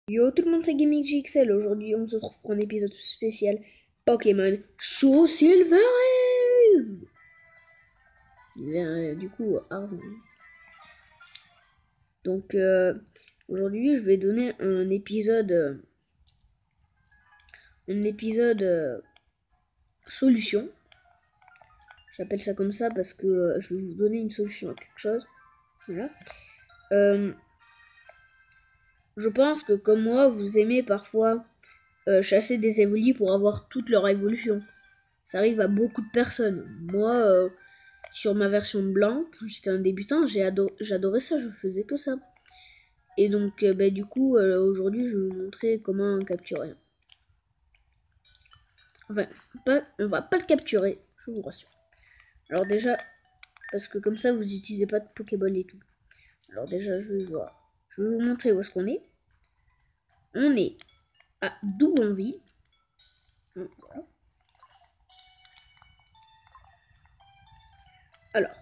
Yo tout le monde, c'est Gaming JXL. Aujourd'hui, on se retrouve pour un épisode spécial Pokémon Soul Silver. Du coup, donc aujourd'hui, je vais donner un épisode solution. J'appelle ça comme ça parce que je vais vous donner une solution à quelque chose. Voilà. Je pense que comme moi, vous aimez parfois chasser des évolis pour avoir toute leur évolution. Ça arrive à beaucoup de personnes. Moi, sur ma version blanc, quand j'étais un débutant, j'adorais ça, je faisais que ça. Et donc, du coup, aujourd'hui, je vais vous montrer comment capturer. Enfin, on va pas le capturer, je vous rassure. Alors déjà, parce que comme ça, vous n'utilisez pas de Pokéball et tout. Alors déjà, je vais voir. Je vais vous montrer où est-ce qu'on est. On est à Doublonville. Voilà. Alors,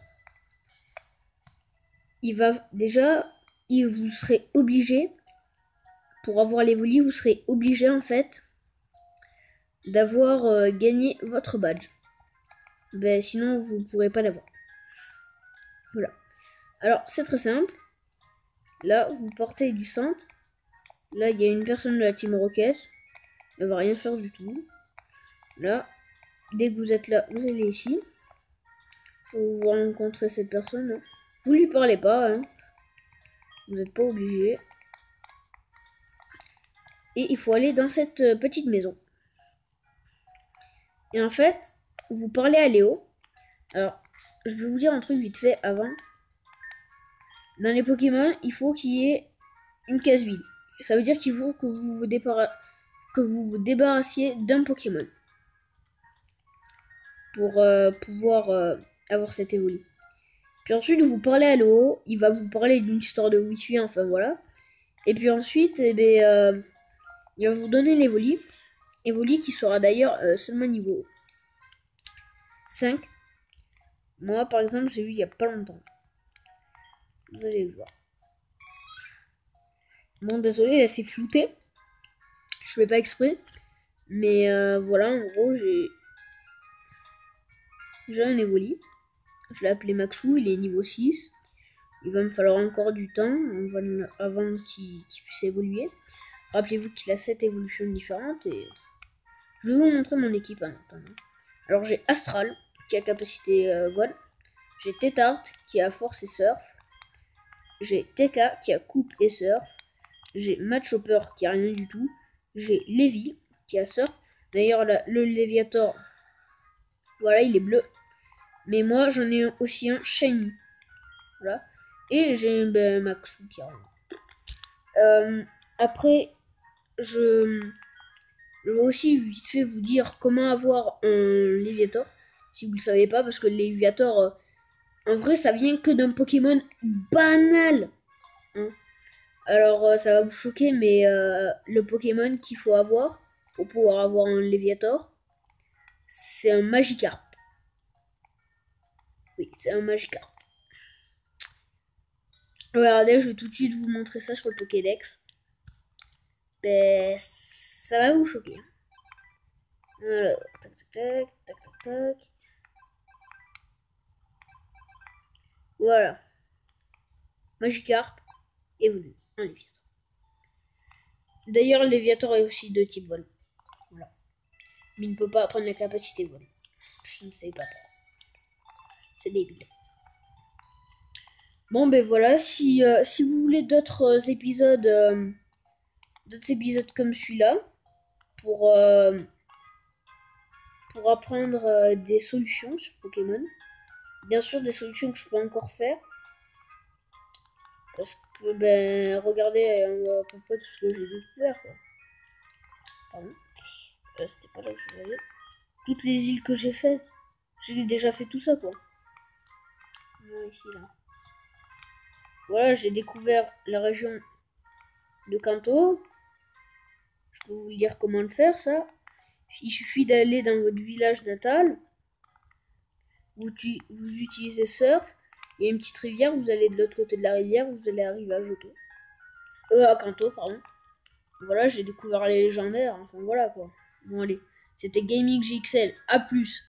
vous serez obligé, pour avoir l'évoli, vous serez obligé en fait d'avoir gagné votre badge. Sinon, vous ne pourrez pas l'avoir. Voilà. Alors, c'est très simple. Là, vous partez du centre. Là, il y a une personne de la Team Rocket. Elle va rien faire du tout. Là, dès que vous êtes là, vous allez ici. Vous rencontrez cette personne. Là. Vous lui parlez pas. Hein. Vous n'êtes pas obligé. Et il faut aller dans cette petite maison. Et en fait, vous parlez à Léo. Alors, je vais vous dire un truc vite fait avant. Dans les Pokémon, il faut qu'il y ait une case vide. Ça veut dire qu'il faut que vous vous débarrassiez d'un Pokémon pour pouvoir avoir cet évolu. Puis ensuite, vous parlez à Léo, il va vous parler d'une histoire de Wi-Fi, enfin voilà. Et puis ensuite, il va vous donner l'évoli. Évoli qui sera d'ailleurs seulement niveau 5. Moi, par exemple, j'ai eu il y a pas longtemps. Vous allez le voir. Bon, désolé, là c'est flouté. Je fais pas exprès. Mais voilà, en gros, j'ai un évoli. Je l'ai appelé Maxou, il est niveau 6. Il va me falloir encore du temps avant qu'il puisse évoluer. Rappelez-vous qu'il a 7 évolutions différentes et je vais vous montrer mon équipe en attendant. Alors j'ai Astral qui a capacité vol. J'ai Tétart qui a force et surf. J'ai TK qui a coupe et surf. J'ai Matchopper qui a rien du tout. J'ai Lévi qui a surf. D'ailleurs le Léviator, voilà, il est bleu. Mais moi j'en ai aussi un shiny. Voilà. Et j'ai Maxou qui a rien. Après, je vais aussi vite fait vous dire comment avoir un Léviator. Si vous le savez pas, parce que le Léviator, en vrai, ça vient que d'un Pokémon banal. Hein. Alors, ça va vous choquer, mais le Pokémon qu'il faut avoir pour pouvoir avoir un Léviator, c'est un Magikarp. Oui, c'est un Magikarp. Regardez, je vais tout de suite vous montrer ça sur le Pokédex. Ça va vous choquer. Alors, tac, tac, tac, tac, tac, tac. Voilà. Magikarp évolue en Léviator. D'ailleurs, Léviator est aussi de type vol. Voilà. Mais il ne peut pas prendre la capacité vol. Je ne sais pas pourquoi. C'est débile. Bon, voilà. Si vous voulez d'autres épisodes comme celui-là, pour apprendre des solutions sur Pokémon, bien sûr, des solutions que je peux encore faire. Parce que, regardez à peu près tout ce que j'ai découvert, quoi. Pardon. C'était pas là où je voulais aller. Toutes les îles que j'ai fait, j'ai déjà fait tout ça, quoi. Voilà, ici, là. Voilà, j'ai découvert la région de Kanto. Je peux vous dire comment le faire, ça. Il suffit d'aller dans votre village natal. Vous utilisez Surf. Il y a une petite rivière. Vous allez de l'autre côté de la rivière. Vous allez arriver à Johto. À Kanto, pardon. Voilà, j'ai découvert les légendaires, enfin voilà quoi. Bon allez, c'était Gaming JXL, à plus.